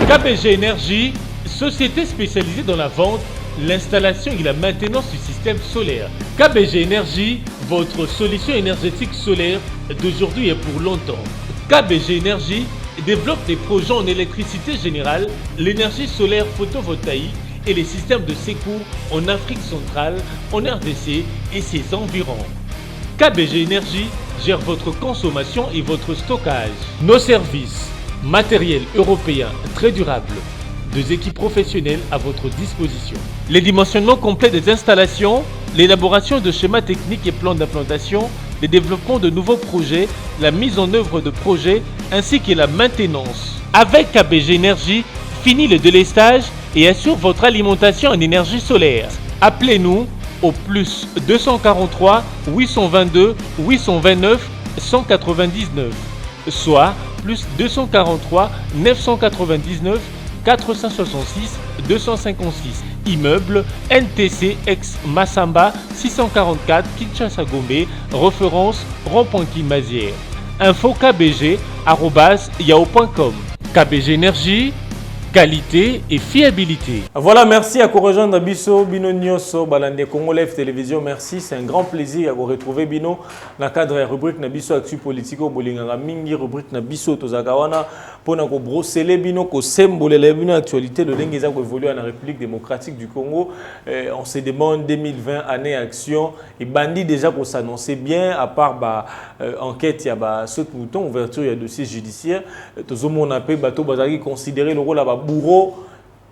KBG Énergie, société spécialisée dans la vente, l'installation et la maintenance du système solaire. KBG Énergie, votre solution énergétique solaire d'aujourd'hui et pour longtemps. KBG Énergie développe des projets en électricité générale, l'énergie solaire photovoltaïque et les systèmes de secours en Afrique centrale, en RDC et ses environs. KBG Énergie gère votre consommation et votre stockage. Nos services, matériel européen très durable, deux équipes professionnelles à votre disposition. Les dimensionnements complets des installations, l'élaboration de schémas techniques et plans d'implantation, le développement de nouveaux projets, la mise en œuvre de projets ainsi que la maintenance. Avec KBG Énergie, fini le délestage et assure votre alimentation en énergie solaire. Appelez-nous au plus 243 822 829 199, soit plus 243 999 466 256. Immeuble NTC ex Massamba 644 Kinshasa Gombe, référence rond-point Kimazière. Info kbg@yahoo.com. KBG Énergie, qualité et fiabilité. Voilà, merci à rejoindre Bisso, Bino Nyoso, Balande Congo Live Télévision. Merci, c'est un grand plaisir à vous retrouver Bino dans le cadre de la rubrique Nabiso Actu Politico, Bolinganga Mingi, rubrique Nabiso Tozakawana, pour nous brosser Bino, ko symbole la Bino actualité, le lingue qui évolue en République démocratique du Congo. On se demande 2020 année action et bandit déjà qu'on s'annonçait bien, à part enquête, il y a ce mouton, ouverture, il y a dossier judiciaire. Tout on appelle bateau Bazari considérer le rôle là bourreau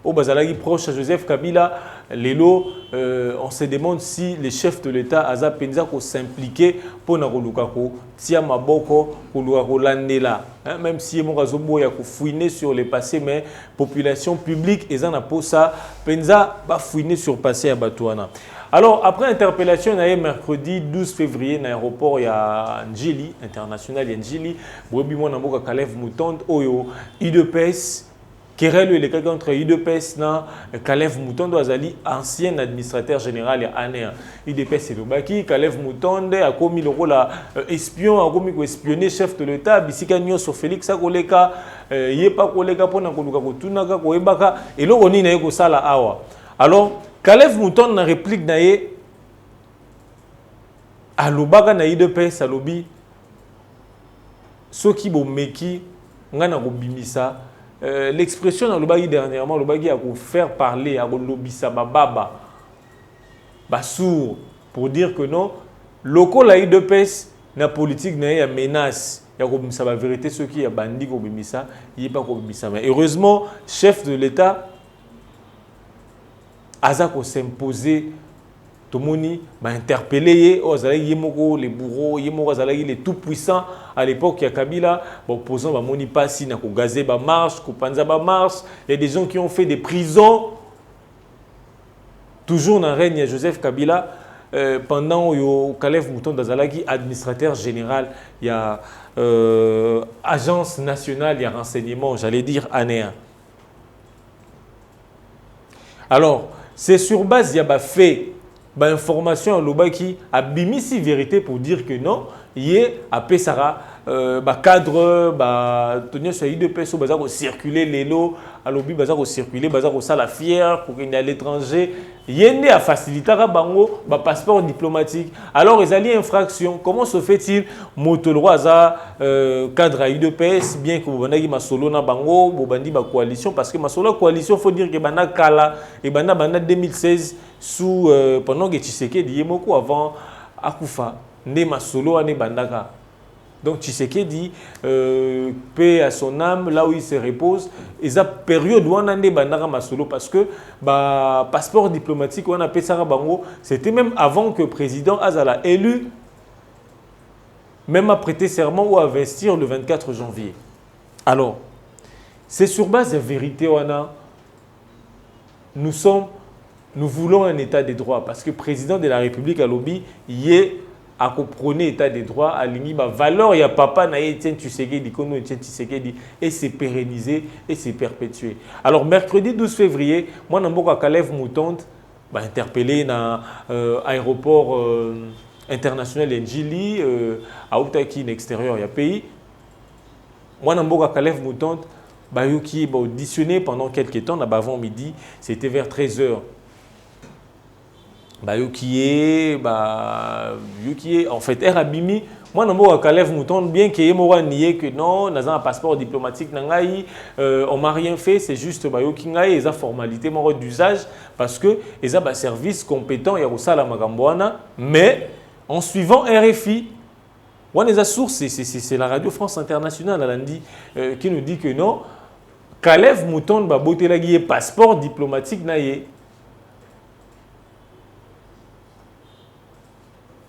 au Bazalagi proche à Joseph Kabila. Lelo, on se demande si les chefs de l'État Aza Penza ko s'impliquer pour na kolukako tia maboko kolukako landela, même si mon razobo ya ko fouiner sur le passé, mais population publique ezan na posa Penza ba fouiner sur passé à Batouana. Alors, après interpellation, on a mercredi 12 février, dans l'aéroport, il y a Njili, international, il y a Njili, Bobi Mwanamboka Kalev Moutonde, Oyo, IDPS, querelle le cas contre IDPS, Kalev Moutonde, Azali, ancien administrateur général, il y a Anéa. IDPS, c'est le Baki, Kalev Moutonde, a commis le rôle espion, a commis espionner chef de l'État, Bissika Nyo sur Félix Akoleka, Yepa Koleka, Pona Koluka Kotunaka, Koebaka, et là, on y a eu ça là, Awa. Alors, Kalev Mouton na réplique naie alobaka na IDPS alobi soki bo meki ngana ko bimisa l'expression alobaki dernièrement alobaki a ko faire parler a ko lobisa bababa basour pour dire que non loko la IDPS na politique na ya menace ya ko bimisa ba vérité soki ya bandi ko bimisa yi pas ko bimisa mais heureusement chef de l'État Aza ko s'imposer Tomoni m'a interpellé les bourreaux les tout puissants à l'époque il y a Kabila opposant ba moni pasi na ko gazé ba marche ko panza ba marche, il y a des gens qui ont fait des prisons toujours dans règne Joseph Kabila pendant yo Kalev Mouton Dazalaki administrateur général, il y a agence nationale il y a renseignement, j'allais dire ANEA. Alors c'est sur base il y a fait information à l'Obaki a bimisi vérité pour dire que non, il y a Pessara cadre tenir sur IDPS au bazar circuler les lots à l'obi bazar circuler bazar au sala fier pour qu'il y à l'étranger yende a faciliter à bango passeport diplomatique. Alors ils allaient infraction, comment se fait-il motolo aza cadre à IDPS bien que bobandaki masolo na bango bobandi ba coalition parce que masolo coalition faut dire que bana kala et bana 2016 sous pendant que Tshisekedi yemoko avant akufa ne masolo ane bandaka. Donc Tshisekedi paix à son âme là où il se repose et ça période où on a des bandara masolo parce que passeport diplomatique on a appelé ça bango c'était même avant que le président Azala élu même a prêté serment ou à investir le 24 janvier. Alors c'est sur base de vérité on a nous voulons un état de droit parce que le président de la République à lobby y est à prôner l'état des droits, à l'ingima valeur, il y a papa, na Etienne Tshisekedi, Kono Etienne Tshisekedi, et c'est pérennisé et c'est perpétué. Alors, mercredi 12 février, moi, Namboka Kalev Moutonde, interpellé dans l'aéroport international Njili, à Outaki, en extérieur, il y a pays. Moi, Namboka Kalev Moutonde, qui auditionné pendant quelques temps, avant midi, c'était vers 13h. En fait, Erabimi, moi, je Kalev Mouton, bien qu'il y ait nié que non, nous avons un passeport diplomatique, on m'a rien fait, c'est juste une formalité d'usage parce que ils ont un service compétent, il y a aussi la Magambouana, mais en suivant RFI, la source, c'est la Radio France Internationale qui nous dit que non, Kalev Mouton, un passeport diplomatique,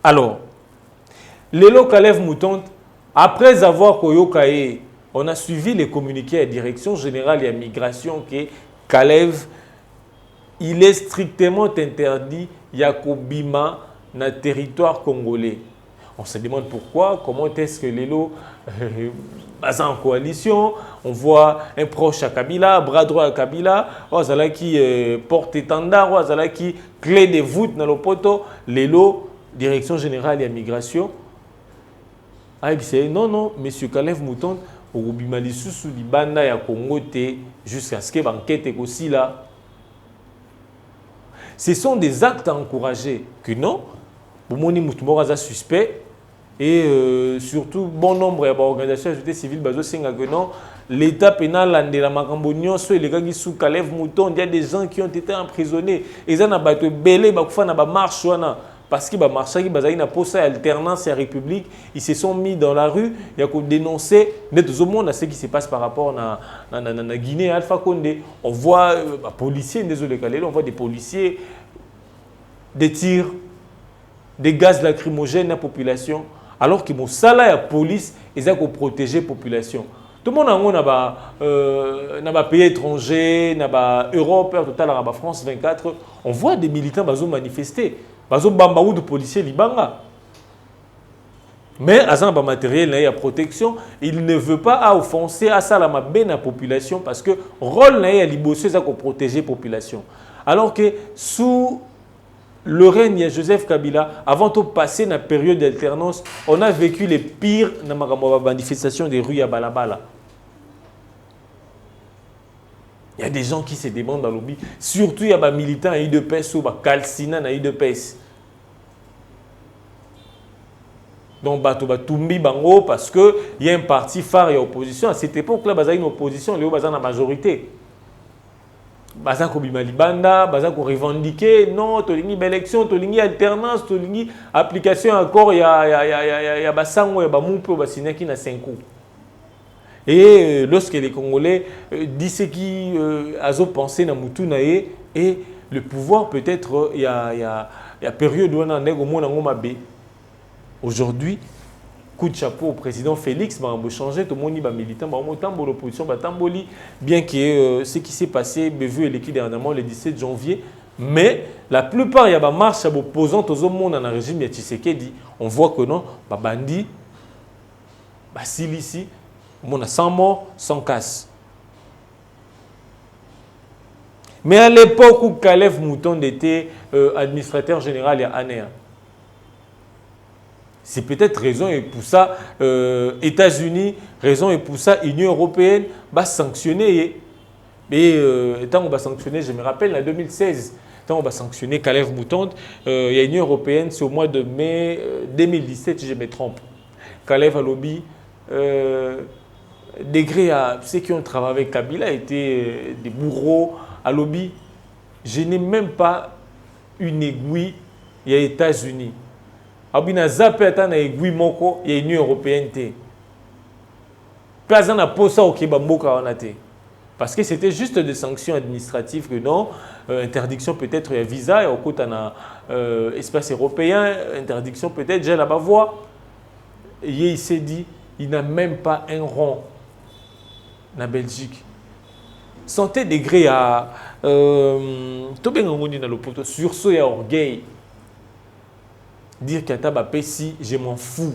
alors, Lelo Kalev Moutonde, après avoir koyokaye, on a suivi les communiqués à la Direction Générale de la Migration que Kalev, il est strictement interdit Yakobima dans le territoire congolais. On se demande pourquoi, comment est-ce que Lelo est en coalition, on voit un proche à Kabila, bras droit à Kabila, qui porte-étendard, qui clé de voûte dans le poteau, Lelo, Direction Générale de la Migration, a dit non, M. Kalev Moutonde, au Rubimalisou sous Libanda et à Congo, jusqu'à ce que l'enquête est aussi là. Ce sont des actes à encourager que non, Boumoni Moutmouraza suspect, et surtout bon nombre d'organisations de la société civile, que non, l'état pénal de la Macambonion, les gars qui sont Kalev Moutonde, il y a des gens qui ont été emprisonnés, ils ont été belés, ils ont marche. Parce qu'ils ont posé alternance et République, ils se sont mis dans la rue, ils ont dénoncé tout le monde à ce qui se passe par rapport à la Guinée, Alpha Condé. On voit des policiers, désolé, on voit des policiers, des tirs, des gaz lacrymogènes à la population, alors que la police, ils ont protégé la population. Tout le monde a un pays étranger, Europe, total, France 24, on voit des militants manifester. Bazo bamba ou de policiers libanga. Mais à un matériel il y a protection, il ne veut pas offenser à ça la population parce que rôle n'a libosé ça pour protéger la population. Alors que sous le règne de Joseph Kabila, avant de passer dans la période d'alternance, on a vécu les pires manifestations des rues à Balabala. Il y a des gens qui se demandent dans le lobby. Surtout, il y a des militants à UDPS ou des calcinants à UDPS. Donc, il y a Tumbi Bango parce qu'il y a un parti phare et opposition. À cette époque-là, il y a une opposition, il y a une majorité. Il y a Libanda, il y a revendiquer, non, il y a une élection, il y a une alternance, il y a une application encore, il y a Bassango, il y a Bamoupe, il y a 5 ans. Et lorsque les Congolais disent ce qu'ils ont pensé dans Moutunae, et le pouvoir peut-être, il y a période où on a au monde en Mabé. Aujourd'hui, coup de chapeau au président Félix, on a changé, tout le monde est militant, on a l'opposition, bien que ce qui s'est passé, vu et l'équipe dernièrement le 17 janvier, mais la plupart, il y a des marches opposantes aux monde dans le régime de Tshisekedi. On voit que non, Bandi, Silici, on a 100 morts, 100 casses. Mais à l'époque où Kalev Moutonde était administrateur général, il y a ANEA. C'est peut-être raison et pour ça, États-Unis, raison et pour ça, Union européenne va sanctionner. Et tant qu'on va sanctionner, je me rappelle, en 2016, tant on va sanctionner Kalev Moutonde, il y a Union européenne, c'est au mois de mai 2017, si je me trompe. Kalev a lobby. Degré à ceux qui ont travaillé avec Kabila étaient des bourreaux à lobby. Je n'ai même pas une aiguille, il y a les États-Unis. Abina zappé à une aiguille moko, il y a l'Union européenne. Pas un aposa au Kébamboka en a. Parce que c'était juste des sanctions administratives que non, interdiction peut-être il y a visa, et au côté un espace européen, interdiction peut-être, j'ai là-bas voix. Et il s'est dit, il n'a même pas un rond en Belgique. Santé degré à tout bien dans le poteau, sursaut et orgueil. dire qu'Ataba Pessi, je m'en fous.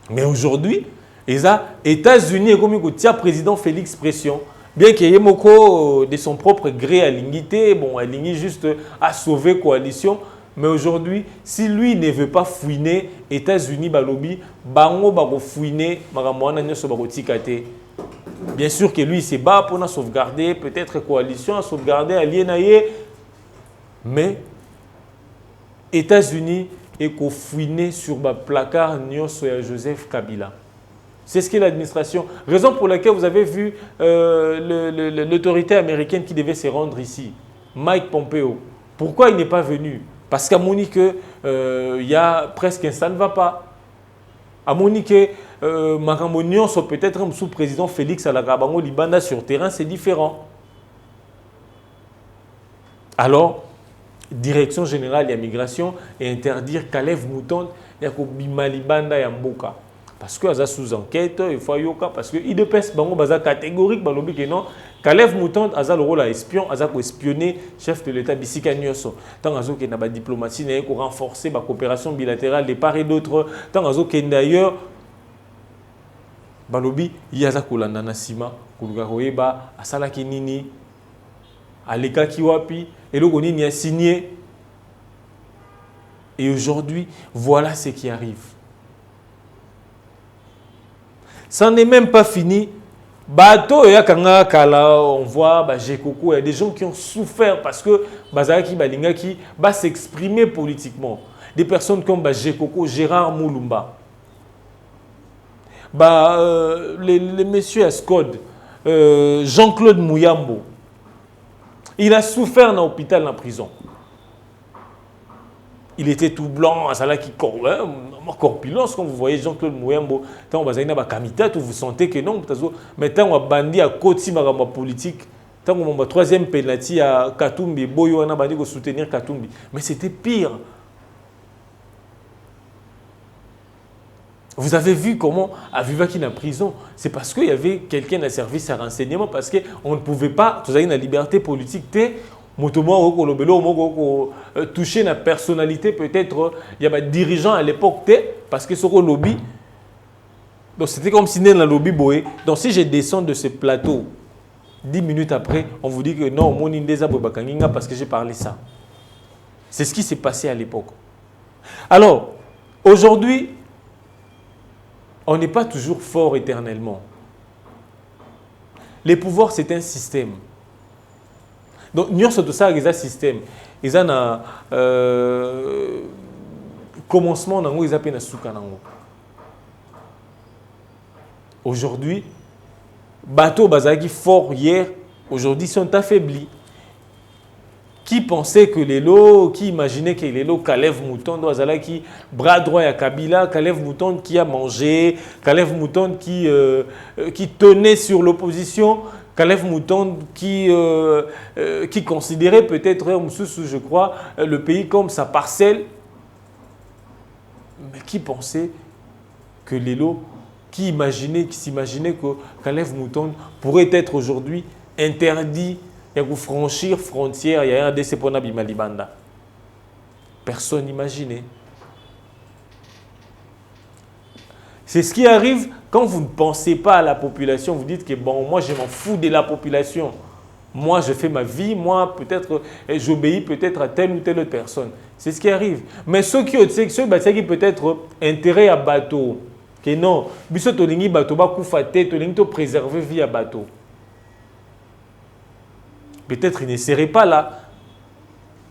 Mais aujourd'hui, les États-Unis, comme le président Félix Pression, bien qu'il y ait de son propre gré à l'unité, bon, à juste à sauver la coalition, mais aujourd'hui, si lui ne veut pas fouiner, États-Unis, balobi, bango bako fouiner, maramouana nyoso bako tikate. Bien sûr que lui, il se bat pour sauvegarder, peut-être coalition, sauvegarder allié, mais États-Unis est fouiner sur le placard nyoso ya Joseph Kabila. C'est ce qu'est l'administration. Raison pour laquelle vous avez vu l'autorité américaine qui devait se rendre ici, Mike Pompeo. Pourquoi il n'est pas venu? Parce qu'à Monique, il y a presque ça ne va pas. À Monique, Maramonion, peut-être un sous-président Félix Alagabango Libanda sur terrain, c'est différent. Alors, Direction générale de la migration et interdire Kalev Mouton et Bimalibanda Yamboka. Parce que sous enquête, il faut yoka parce que IDPS bango baza catégorique balobi que non Kalev Mouton a le rôle à espion, a espionner chef de l'État Bisika Nyoso. Tant azo que na ba diplomatie na ko renforcer ba coopération bilatérale de part et d'autre. Tant azo que d'ailleurs balobi yaza kolanda na sima kuluka koyeba asala kinini aleka kiwapi et le nini a signé. Et aujourd'hui, voilà ce qui arrive. Ça n'est même pas fini. Bateau et Kala, on voit Jekoko, il y a des gens qui ont souffert parce que Bazaki Balingaki va s'exprimer politiquement. Des personnes comme Jekoko, Gérard Moulumba, les messieurs Ascod, Jean-Claude Mouyambo. Il a souffert dans l'hôpital, dans la prison. Il était tout blanc, qui corpulence, quand vous voyez Jean-Claude Mouyambo, tant vous vous sentez que non, mais tant on bandi à côté de politique, tant on troisième penalty à Katumbi, Boyo on a bandi pour soutenir Katumbi, mais c'était pire. Vous avez vu comment à Vivaki dans la prison, c'est parce qu'il y avait quelqu'un dans service à renseignement, parce qu'on ne pouvait pas, vous avez une liberté politique, toucher la personnalité, peut-être, il y a des dirigeants à l'époque, parce que ce lobby, donc c'était comme si dans le lobby boé. Donc si je descends de ce plateau, 10 minutes après, on vous dit que non, mon indéza bobakanginga parce que j'ai parlé ça. C'est ce qui s'est passé à l'époque. Alors, aujourd'hui, on n'est pas toujours fort éternellement. Les pouvoirs, c'est un système. Donc, nous avons tout ça avec un système. Ils ont un commencement, ils ont un souka. Aujourd'hui, bateau bazaki fort hier, aujourd'hui sont affaiblis. Qui pensait que les lots, qui imaginait que les lots Kalev Mouton, qui bras droit à Kabila, Kalev Mouton qui a mangé, Kalev Mouton qui tenait sur l'opposition, Kalev Mouton qui considérait peut-être, je crois, le pays comme sa parcelle. Mais qui pensait que les lots, qui s'imaginait que Kalev Mouton pourrait être aujourd'hui interdit. Il y a franchir frontière, il y a un décès pour Nabi Malibanda. Personne n'imaginait. C'est ce qui arrive quand vous ne pensez pas à la population. Vous dites que bon, moi je m'en fous de la population. Moi je fais ma vie, moi peut-être j'obéis peut-être à telle ou telle autre personne. C'est ce qui arrive. Mais ceux qui peut-être intérêt à bateau, que non, biso tolingi bateau ba koufate, tolingi to préserver vie à bateau. Peut-être il ne serait pas là.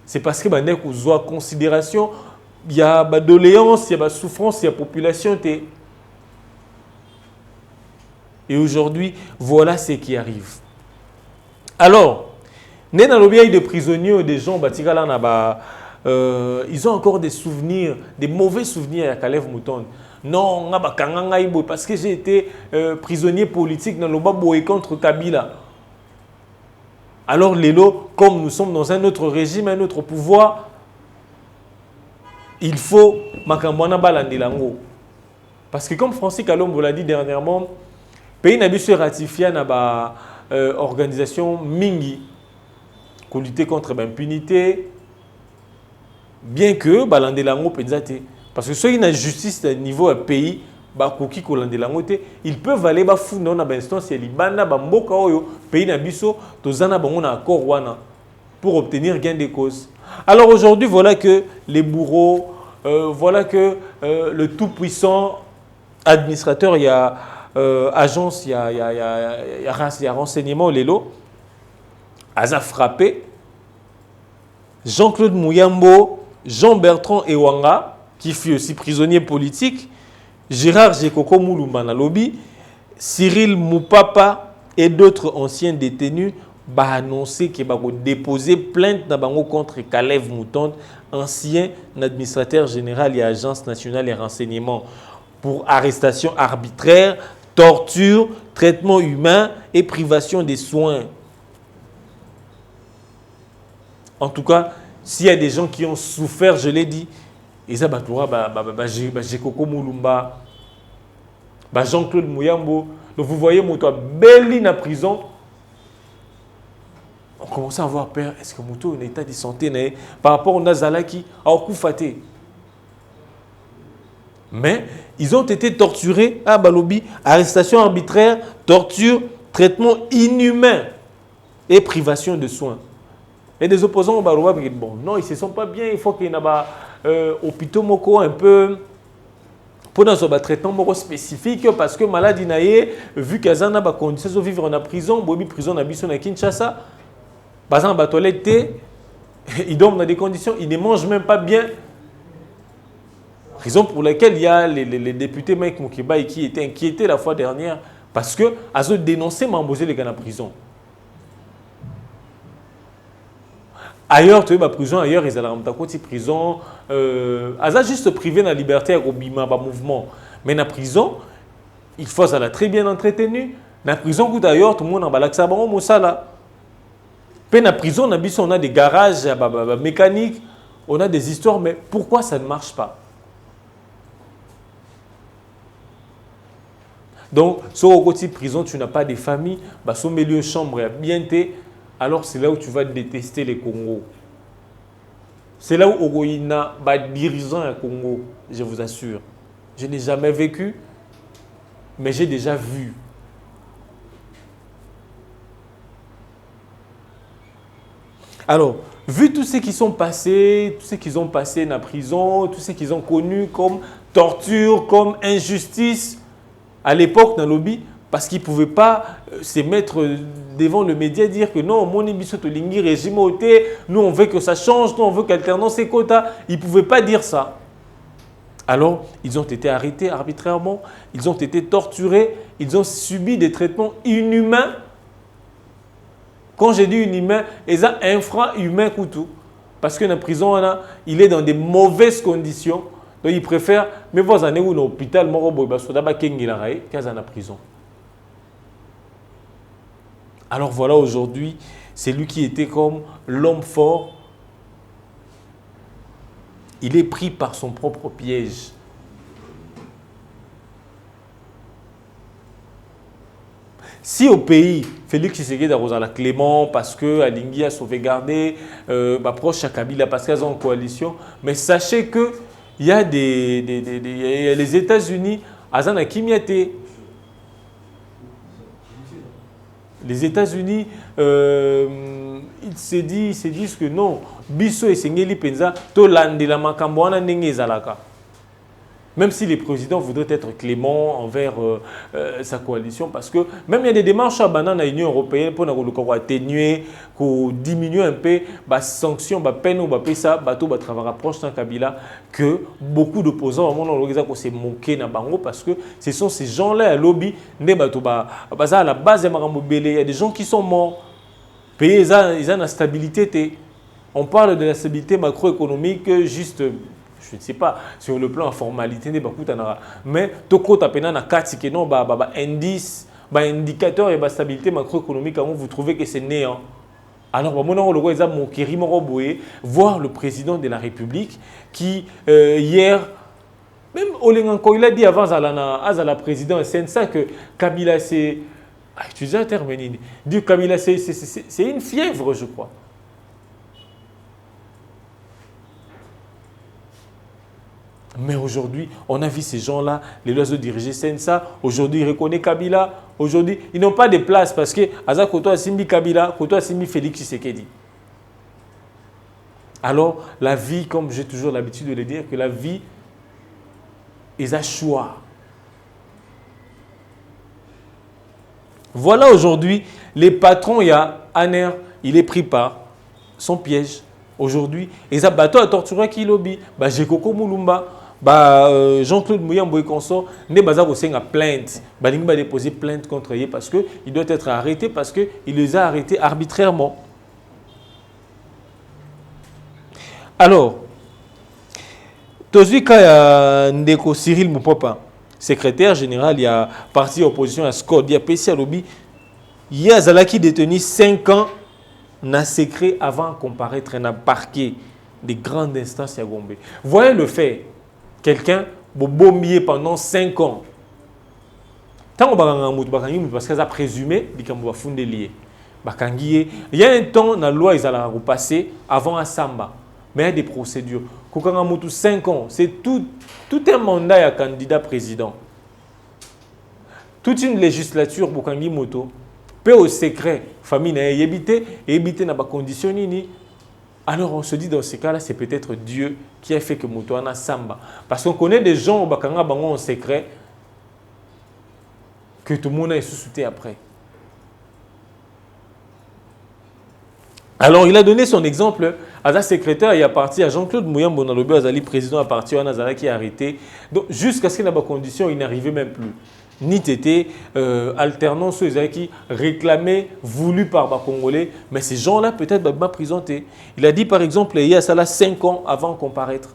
C'est parce que vous avez considération, il y a des doléances, il y a des souffrances, il y a la population. Et aujourd'hui, voilà ce qui arrive. Alors, nous avons des prisonniers, des gens, ils ont encore des souvenirs, des mauvais souvenirs à Kalev Mouton. Non, parce que j'ai été prisonnier politique dans le Baboé contre Kabila. Alors, Lélo, comme nous sommes dans un autre régime, un autre pouvoir, il faut Makambwana Balandelango. Parce que comme Francis Kalombo l'a dit dernièrement, le pays n'a pas ratifié l'organisation Mingi pour lutter contre l'impunité, bien que balandelango penzate parce que ceux qui na justice à niveau pays bakoki kolandelango te ils peuvent aller bafunda na instance ya libanda bamboka oyo pays na biso tozana bango na accord wana pour obtenir gain de cause. Alors aujourd'hui voilà que les bourreaux voilà que le tout puissant administrateur il y a agence il y a renseignement lelo a frappé Jean-Claude Mouyambo, Jean-Bertrand Ewanga, qui fut aussi prisonnier politique, Gérard Jekoko Moulumba na lobby, Cyril Moupapa et d'autres anciens détenus ont annoncé qu'ils vont déposer plainte contre Kalev Moutonde, ancien administrateur général et agence nationale des renseignements, pour arrestation arbitraire, torture, traitement humain et privation des soins. En tout cas, s'il y a des gens qui ont souffert, je l'ai dit, ils ont Jekoko Moulumba, Jean-Claude Mouyambo. Donc vous voyez, Mouto a belli na prison. On commence à avoir peur. Est-ce que Mouto est en état de santé par rapport au Nazalaki à Okoufaté? Mais ils ont été torturés à Balobi, arrestation arbitraire, torture, traitement inhumain et privation de soins. Et des opposants au Baroua disent bon, non, ils ne se sentent pas bien, il faut qu'il y ait un hôpital moko un peu pour un traitement spécifique parce que maladie naïe, vu qu'il y a des conditions de vivre en prison, bobi prison na biso na Kinshasa, par exemple, la toilette, ils dorment dans des conditions, ils ne mangent même pas bien. Raison pour laquelle il y a les députés Mike Moukeba qui étaient inquiétés la fois dernière parce que ils ont dénoncé Mambosé les gars en prison. Ailleurs, tu vois, prison, ailleurs, ils allaient en prison. Ils ont juste privé de la liberté au bima, mouvement. Mais dans la prison, il faut ça très bien entretenu. Dans la prison, d'ailleurs, tout le monde en balak ça, bon, là. Puis dans la prison, on a des garages mécaniques, on a des histoires, mais pourquoi ça ne marche pas? Donc, sur le côté prison, tu n'as pas de famille, sur le milieu chambre, bien t'es. Alors c'est là où tu vas détester les Congos. C'est là où Ogoïna va dirigeant un Congo, je vous assure. Je n'ai jamais vécu, mais j'ai déjà vu. Alors, vu tous ceux qui sont passés, tous ceux qui ont passé dans la prison, tous ceux qu'ils ont connus comme torture, comme injustice, à l'époque dans le lobby, parce qu'ils ne pouvaient pas se mettre devant le média et dire que non, mon émission de l'ingui régime ôté, nous on veut que ça change, nous on veut qu'alternance et quotas. Ils ne pouvaient pas dire ça. Alors, ils ont été arrêtés arbitrairement, ils ont été torturés, ils ont subi des traitements inhumains. Quand j'ai dit inhumain, ils ont infra-humain tout. Parce que dans la prison, il est dans des mauvaises conditions. Donc, ils préfèrent, mais vous avez un hôpital, qu'à la prison. Alors voilà, aujourd'hui, c'est lui qui était comme l'homme fort. Il est pris par son propre piège. Si au pays, Félix Tshisekedi a la Clément parce que Alingui a sauvegardé, proche à Kabila parce qu'ils sont en coalition, mais sachez que il y a les États-Unis, Azana Kimiate. Les États-Unis, ils se disent que non, biso et sengeli penza to landela makambo wana ndenge ezalaka. Même si les présidents voudraient être cléments envers sa coalition, parce que même il y a des démarches à banane à l'Union européenne pour atténuer, pour diminuer un peu les sanctions, les peines ou les ça, bateau travail rapproche sans Kabila, que beaucoup d'opposants ont se moqué na bango parce que ce sont ces gens-là à lobby, à la base il y a des gens qui sont morts. Pays ils ont la stabilité. On parle de la stabilité macroéconomique juste. Je ne sais pas, sur le plan de formalité, mais toko tapena na kati que non indice, indicateur et stabilité macroéconomique, vous trouvez que c'est néant. Alors, voir le président de la République qui hier, même Olenganko, il a dit avant à la présidence, c'est ça que Kabila c'est, tu disais un terme, dit Kabila c'est une fièvre, je crois. Mais aujourd'hui, on a vu ces gens-là, les oiseaux dirigés Sensa, aujourd'hui ils reconnaissent Kabila, aujourd'hui ils n'ont pas de place parce que Aza Koto Asimbi Kabila, Koto Asimbi Félix Tshisekedi. Alors la vie, comme j'ai toujours l'habitude de le dire, que la vie est un choix. Voilà aujourd'hui, les patrons, il y a Aner, il est pris par son piège. Aujourd'hui, et ça bateau à torturer qui lobby, bah Jekoko Mulumba, bah Jean-Claude Mouyambo et consort, ne baza aussi une plainte, bah il va déposer plainte contre lui parce que il doit être arrêté parce que il les a arrêtés arbitrairement. Alors, Tozui Kaya Ndeko Cyril Moupopa, secrétaire général, il y a parti opposition à Scott, il y a PC à lobby, il y a Zalaki détenu 5 ans. N'a secret avant de comparaître dans le parquet des grandes instances à Gombe. Voyez le fait, quelqu'un bombier pendant 5 ans. Tant que parce qu'ils ont présumé qu'il va fonder lié. Il y a un temps dans la loi ils allaient repasser avant à Samba, mais il y a des procédures. Quand on a 5 ans, c'est tout un mandat à candidat président. Toute une législature pour Kangi Moto. Peu au secret, famille n'a évité n'a pas conditionné. Alors on se dit dans ces cas-là, c'est peut-être Dieu qui a fait que Moutouana Samba. Parce qu'on connaît des gens au Bakanga Bango en secret que tout le monde a sous-souté après. Alors il a donné son exemple à sa secrétaire, il est parti à Jean-Claude Mouyambo dans le bureau Azali, président à partir à Nazara qui est arrêté. Donc jusqu'à ce qu'il n'a pas condition, il n'arrivait même plus. Ni tété, alternance qui réclamé, voulu par les Congolais, mais ces gens-là peut-être pas présenté. Il a dit par exemple, il y a ça là 5 ans avant de comparaître.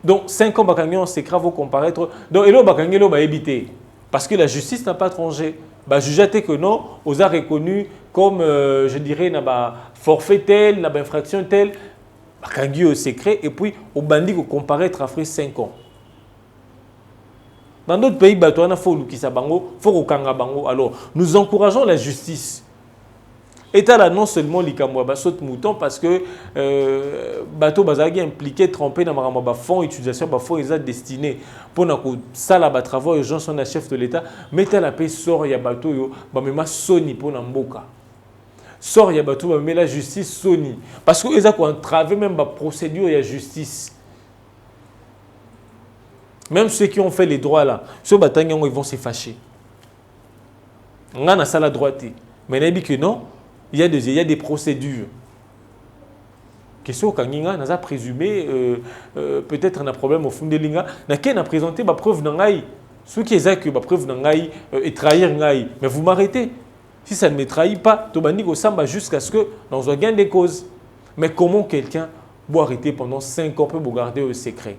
Donc 5 ans Bakangé c'est grave au comparaître. Donc et là Bakangé va éviter parce que la justice n'a pas tranché. Bah jugeait que non, on a reconnu comme je dirais n'a forfait tel, n'a infraction telle, Bakangé au secret et puis au bandit au comparaître après 5 ans. Dans d'autres pays, il faut bango. Alors, nous encourageons la justice. État là non seulement l'Ikamwa saute mouton parce que bateau bazagi impliqué trempé dans ma fonds utilisation ba fonds ils destinés pour na ko sala ba travaux urgence son chef de l'État mettre la paix sort ya bateau yo ba mema soni pour na mboka sort ya bateau ba met la justice soni parce que ils a ko entraver même ba procédure ya justice. Même ceux qui ont fait les droits là, ceux ils vont se fâcher. On a ça la droite. Mais il dit que non, il y a des procédures. Question quand on a présumé peut-être un problème au fond de l'inga, n'a présenté ma preuve n'angai. Ceux qui ont que ma preuve n'angai et trahir n'angai. Mais vous m'arrêtez. Si ça ne me trahit pas, tu vas samba jusqu'à ce que dans un gain des causes. Mais comment quelqu'un peut arrêter pendant 5 ans peut vous garder au secret?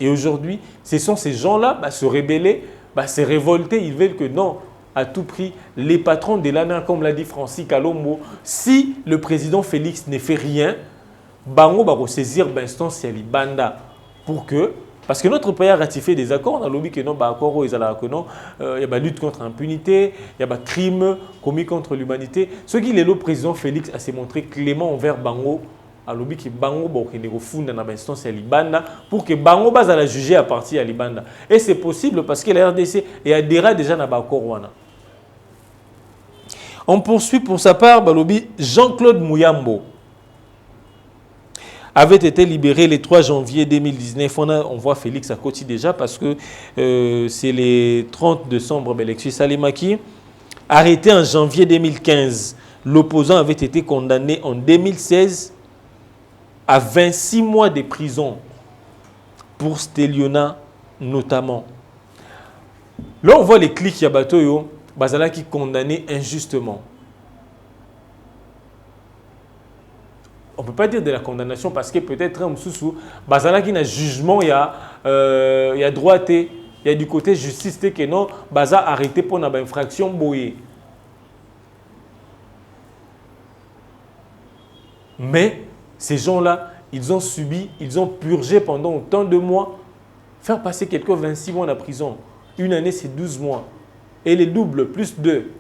Et aujourd'hui, ce sont ces gens-là se rebeller, se révolter. Ils veulent que non, à tout prix, les patrons de l'ANA, comme l'a dit Francis Kalombo, si le président Félix ne fait rien, Bango va saisir l'instance Libanda pour que, parce que notre pays a ratifié des accords, on a lobby que non, accord il y a la lutte contre l'impunité, il y a des crimes commis contre l'humanité. Ce qui est le président Félix a se montré clément envers Bango. Alobi ki bango bokende kofunda na instance ya Libanda pour que bango base à la juger à partir à Libanda. Et c'est possible parce que la RDC est adhéré déjà na bakor wana. On poursuit pour sa part balobi Jean-Claude Mouyambo avait été libéré le 3 janvier 2019. On voit Félix à côté déjà parce que c'est le 30 décembre Alexis Salimaki arrêté en janvier 2015. L'opposant avait été condamné en 2016 à 26 mois de prison pour Stéliona notamment. Là, on voit les clics Yabatoyo, Bazala qui condamné injustement. On ne peut pas dire de la condamnation parce que peut-être un sous Bazala qui n'a jugement, il y a droité, il y a du côté justice que non, Baza arrêté pour une infraction boyée. Mais ces gens-là, ils ont subi, ils ont purgé pendant autant de mois. Faire passer quelqu'un 26 mois en prison. Une année, c'est 12 mois. Et les doubles, plus 2.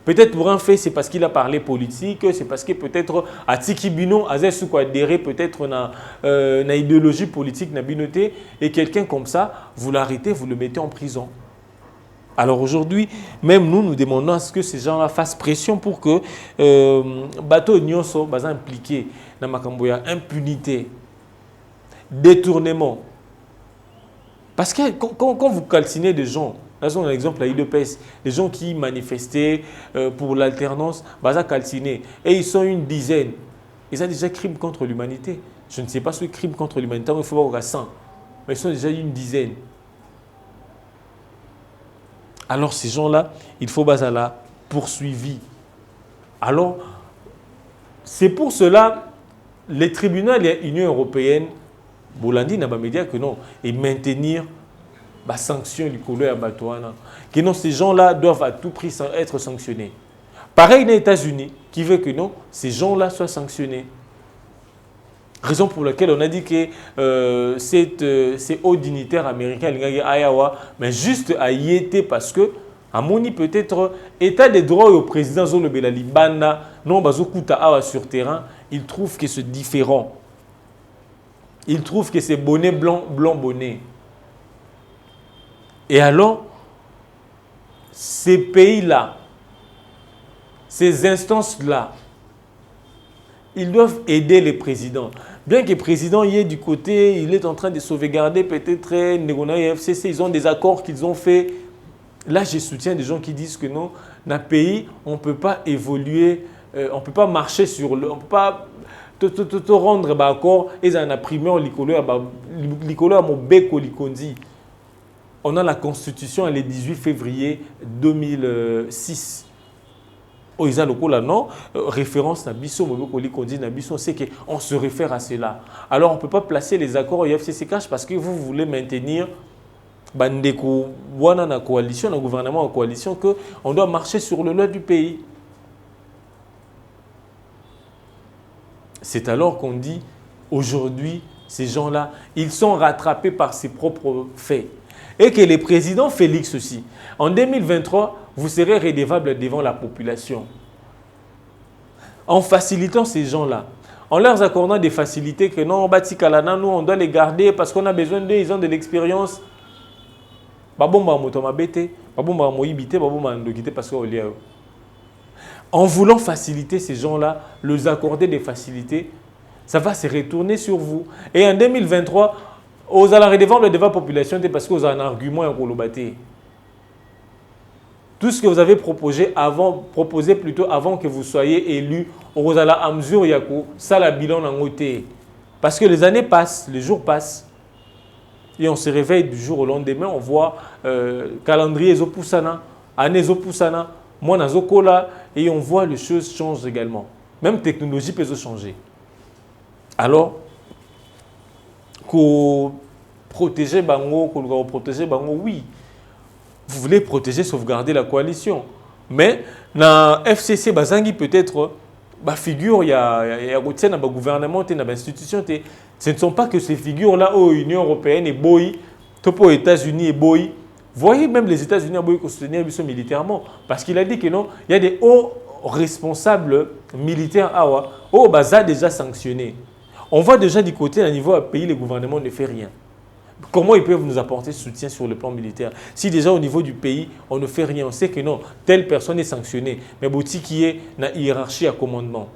Peut-être pour un fait, c'est parce qu'il a parlé politique, c'est parce que peut-être à Tiki Bino, à Zesou adhéré peut-être à une idéologie politique, na binoté, et quelqu'un comme ça, vous l'arrêtez, vous le mettez en prison. Alors aujourd'hui, même nous demandons à ce que ces gens-là fassent pression pour que bateau Nyonso, baza impliqué dans Makamboya, impunité, détournement. Parce que quand vous calcinez des gens, là, c'est un exemple à IDPS, des gens qui manifestaient pour l'alternance, baza calciné, et ils sont une dizaine. Ils ont déjà crime contre l'humanité. Je ne sais pas ce crime contre l'humanité, il faut voir au 100, mais ils sont déjà une dizaine. Alors ces gens-là, il faut baser la poursuivi. Alors, c'est pour cela, les tribunaux de l'Union européenne, Bolandi n'a pas média que non, et maintenir la sanction du colo à Batouana. Que non, ces gens-là doivent à tout prix être sanctionnés. Pareil aux États-Unis, qui veut que non, ces gens-là soient sanctionnés. Raison pour laquelle on a dit que ces hauts dignitaires américains, mais juste à y être parce que, à Moni peut-être, état des droits au président Zolo Belali Banda, non, Bazokuta Awa sur terrain, il trouve que c'est différent. Il trouve que c'est bonnet blanc, blanc bonnet. Et alors, ces pays-là, ces instances-là, ils doivent aider les présidents. Bien que le président y est du côté, il est en train de sauvegarder peut-être Negona et FCC, ils ont des accords qu'ils ont faits. Là, je soutiens des gens qui disent que non, dans le pays, on ne peut pas évoluer, on ne peut pas marcher sur le... On ne peut pas te rendre d'accord et en imprimé en l'icolo à mon bec au likondi. On a la Constitution le 18 février 2006. Oh, ils ont là, non, référence à Bisso, c'est qu'on se réfère à cela. Alors, on ne peut pas placer les accords au FCCH parce que vous voulez maintenir Bandeko, la coalition, le gouvernement en coalition, qu'on doit marcher sur le loi du pays. C'est alors qu'on dit, aujourd'hui, ces gens-là, ils sont rattrapés par ses propres faits. Et que le président Félix aussi, en 2023, vous serez redevable devant la population. En facilitant ces gens-là, en leur accordant des facilités que non, nous, on doit les garder parce qu'on a besoin d'eux, ils ont de l'expérience. En voulant faciliter ces gens-là, leur accorder des facilités, ça va se retourner sur vous. Et en 2023, vous allez redevable devant la population parce que vous avez un argument à colobater. Tout ce que vous avez proposé plutôt avant que vous soyez élu, vous allez à mesure ça la bilan en côté. Parce que les années passent, les jours passent. Et on se réveille du jour au lendemain, on voit calendrier Zopoussana, année Zopoussana, moi Nazokola, et on voit les choses changent également. Même technologie peut changer. Alors, protéger Bango, oui. Vous voulez protéger, sauvegarder la coalition. Mais dans FCC, Bazangi peut-être, figure, il y a un gouvernement, il y a une institution. Ce ne sont pas que ces figures-là, Union européenne et Boy, aux États-Unis et Boy. Voyez, même les États-Unis ont soutenir militairement. Parce qu'il a dit que non, il y a des hauts responsables militaires Baza déjà sanctionnés. On voit déjà du côté, à niveau pays, le gouvernement ne fait rien. Comment ils peuvent nous apporter soutien sur le plan militaire? Si déjà au niveau du pays, on ne fait rien, on sait que non, telle personne est sanctionnée, mais Bouti qui est dans la hiérarchie à commandement.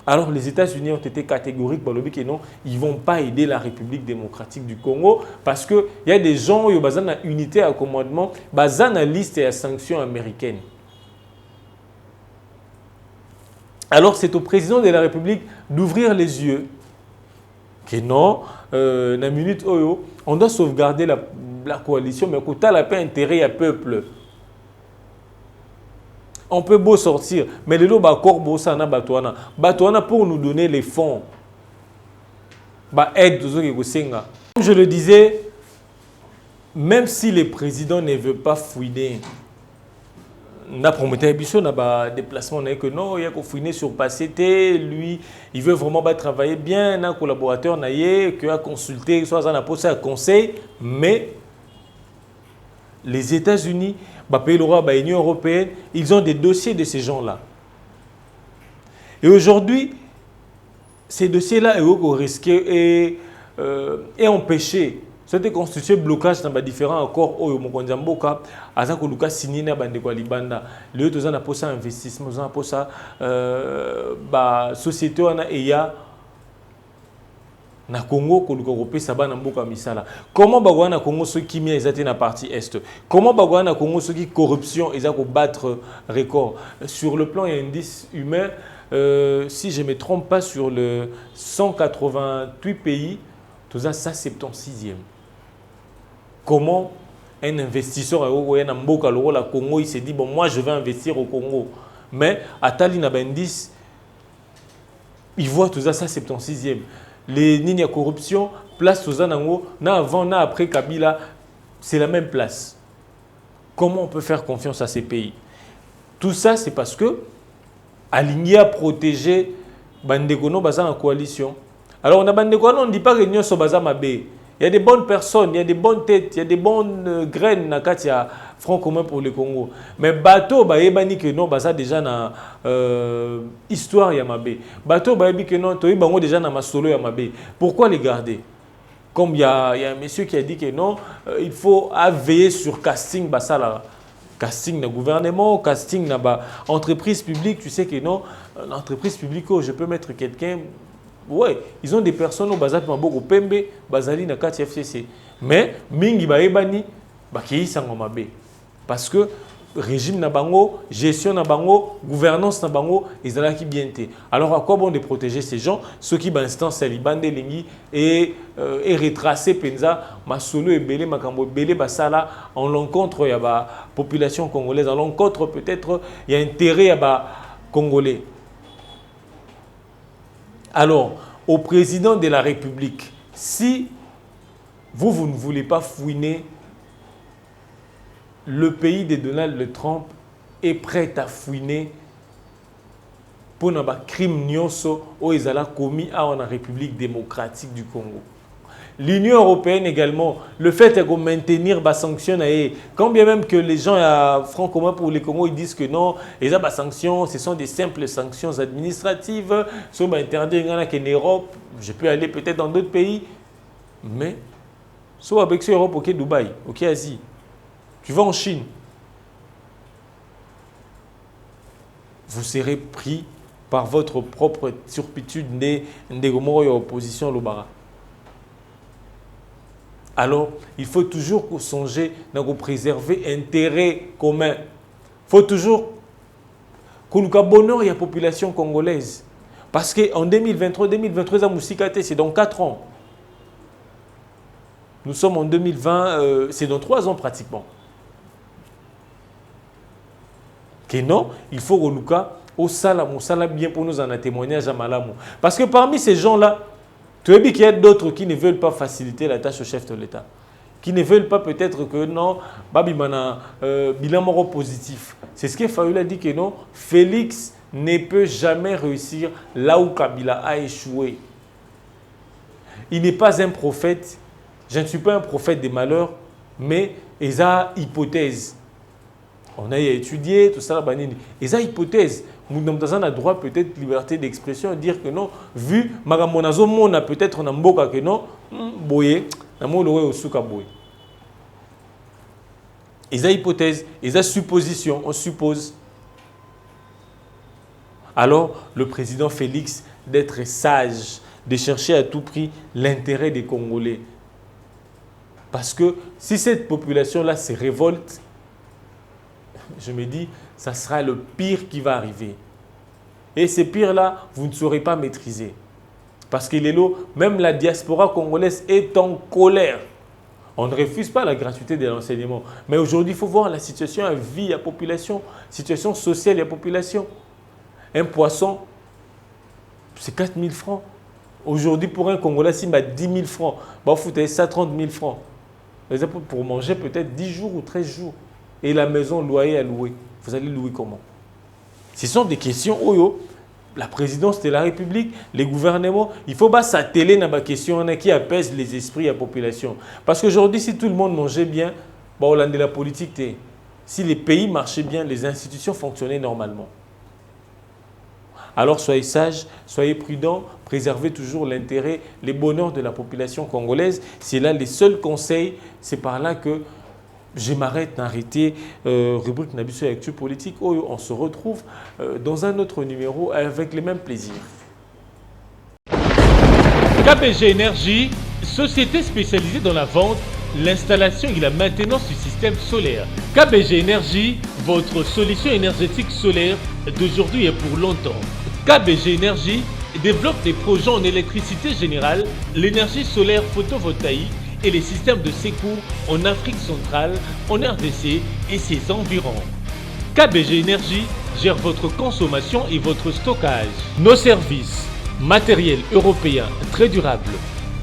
Alors les États-Unis ont été catégoriques pour le dire que non, ils ne vont pas aider la République démocratique du Congo parce qu'il y a des gens qui ont une unité à commandement, basée sur la liste et sanctions américaines. Alors c'est au président de la République d'ouvrir les yeux que non, dans la minute on doit sauvegarder la coalition, mais quand il pas intérêt à peuple. On peut beau sortir, mais le lot encore beau ça na Batouana. Batouana pour nous donner les fonds. Aide tous ceux qui Comme je le disais, même si le président ne veut pas fouiner, na prometté biso na ba déplacement na que non, il y a qu'on fouiner sur passé lui, il veut vraiment travailler bien, un collaborateur na yé que a consulté soit un poste à conseil, mais les États-Unis, l'Union européenne, ils ont des dossiers de ces gens-là. Et aujourd'hui, ces dossiers-là sont risqués et empêchés. C'était constitué blocage dans différents accords au Mokonjamboka, à ça que Lucas signé na bande kwa libanda. Le tout ça na posa investissement, ça na posa société wana eya na Congo ko Lucas Europé ça ba na mboka misala. Comment bagwa na Congo ceux qui mis exacté na partie est. Comment bagwa na Congo ceux qui corruption ils ko battre record sur le plan et indice humain. Si je ne me trompe pas, sur le 188 pays, tout ça, 76e. Comment un investisseur au Congo, il s'est dit, bon, moi, je vais investir au Congo. Mais à Talina Bendis, il voit tout ça, 76e. Les lignes de corruption, place tout ça, avant, après Kabila, c'est la même place. Comment on peut faire confiance à ces pays? Tout ça, c'est parce que aligné à protéger Bandekono Baza en coalition. Alors, on a Bandekono, on ne dit pas que nous sommes Baza Mabé. Il y a des bonnes personnes, il y a des bonnes têtes, il y a des bonnes graines dans le Front commun pour le Congo. Mais bateau, il que non, Baza déjà dans histoire Yamabé. Bateau, il que non, tu es déjà dans ma solo Yamabé. Pourquoi les garder? Comme il y a un monsieur qui a dit que non, il faut veiller sur casting Basala. Casting dans le gouvernement, casting dans l'entreprise publique, tu sais que non, l'entreprise publique, je peux mettre quelqu'un, ouais, ils ont des personnes au Bazat Maboko Pembe, Bazali na Kati FCC. Mais, Mingi Baebani, Baki Sangomabe. Parce que régime na bango, gestion na bango, gouvernance na bango, ils ont qui bien été. Alors à quoi bon de protéger ces gens, ceux qui instance Libande Lingi et retracer Penza, Masolo et Belé Makambo Belé Basala en l'encontre il y a la population congolaise, en l'encontre peut-être il y a intérêt à la Congolais. Alors au président de la République, si vous ne voulez pas fouiner, le pays de Donald Trump est prêt à fouiner pour les crimes nyonso où ils ont commis à la République démocratique du Congo. L'Union européenne également, le fait de maintenir les sanctions, quand bien même que les gens à Front commun pour le Congo ils disent que non, les sanctions, ce sont des simples sanctions administratives, sont interdites en Europe, je peux aller peut-être dans d'autres pays, mais soit avec l'Europe, ok Dubaï, ok Asie. Tu vas en Chine, vous serez pris par votre propre turpitude de opposition l'Obara. Alors, il faut toujours songer à préserver l'intérêt commun. Il faut toujours qu'on ait bonheur à la population congolaise. Parce qu'en 2023, c'est dans 4 ans. Nous sommes en 2020, c'est dans 3 ans pratiquement. Que non, il faut que nous au salam bien pour nous en un témoignage à Malamou. Parce que parmi ces gens-là, tu as vu qu'il y a d'autres qui ne veulent pas faciliter la tâche au chef de l'État. Qui ne veulent pas peut-être que non, Babimana, bilan moral positif. C'est ce que Fayoul a dit que non, Félix ne peut jamais réussir là où Kabila a échoué. Il n'est pas un prophète, je ne suis pas un prophète des malheurs, mais il a hypothèse. On a étudié tout ça, et ça hypothèse. Nous avons le droit peut-être liberté d'expression et dire que non, vu Magamonazo, on a peut-être un mboka que non, boye, namo loé au souka boye. Et ça hypothèse, et ça supposition, on suppose. Alors, le président Félix d'être sage, de chercher à tout prix l'intérêt des Congolais. Parce que si cette population-là se révolte, je me dis, ça sera le pire qui va arriver. Et ce pire-là, vous ne saurez pas maîtriser. Parce que même la diaspora congolaise est en colère. On ne refuse pas la gratuité de l'enseignement. Mais aujourd'hui, il faut voir la situation à vie, à population, situation sociale à population. Un poisson, c'est 4 000 francs. Aujourd'hui, pour un Congolais, c'est 10 000 francs. Vous foutez ça 30 000 francs. Pour manger peut-être 10 jours ou 13 jours. Et la maison loyer à louer. Vous allez louer comment? Ce sont des questions où la présidence de la République, les gouvernements, il ne faut pas s'atteler dans la question qui apaise les esprits de la population. Parce qu'aujourd'hui, si tout le monde mangeait bien, de la politique, si les pays marchaient bien, les institutions fonctionnaient normalement. Alors soyez sages, soyez prudents, préservez toujours l'intérêt, les bonheurs de la population congolaise. C'est là les seuls conseils, c'est par là que je m'arrête d'arrêter rubrique Nabiso et Actu Politique. On se retrouve dans un autre numéro avec les mêmes plaisirs. KBG Énergie, société spécialisée dans la vente, l'installation et la maintenance du système solaire. KBG Énergie, votre solution énergétique solaire d'aujourd'hui et pour longtemps. KBG Énergie développe des projets en électricité générale, l'énergie solaire photovoltaïque et les systèmes de secours en Afrique centrale, en RDC et ses environs. KBG Énergie gère votre consommation et votre stockage. Nos services, matériel européen très durable,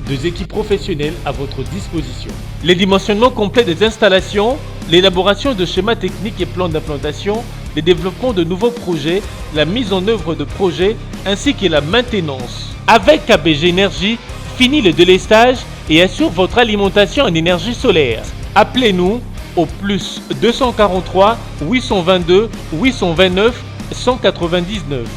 2 équipes professionnelles à votre disposition. Les dimensionnements complets des installations, l'élaboration de schémas techniques et plans d'implantation, le développement de nouveaux projets, la mise en œuvre de projets ainsi que la maintenance. Avec KBG Énergie, fini le délestage et assure votre alimentation en énergie solaire. Appelez-nous au plus 243 822 829 199,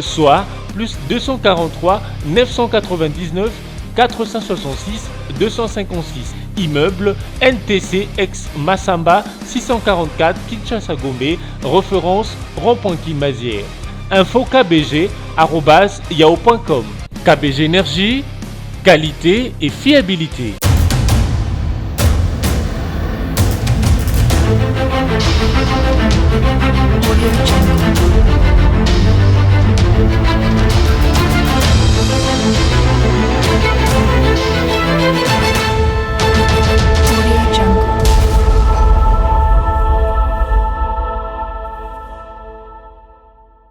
soit plus 243 999 466 256. Immeuble NTC ex Massamba 644 Kinshasa Gombe, référence rond-point Kimazière. Info kbg@yahoo.com. KBG Énergie, qualité et fiabilité. Audio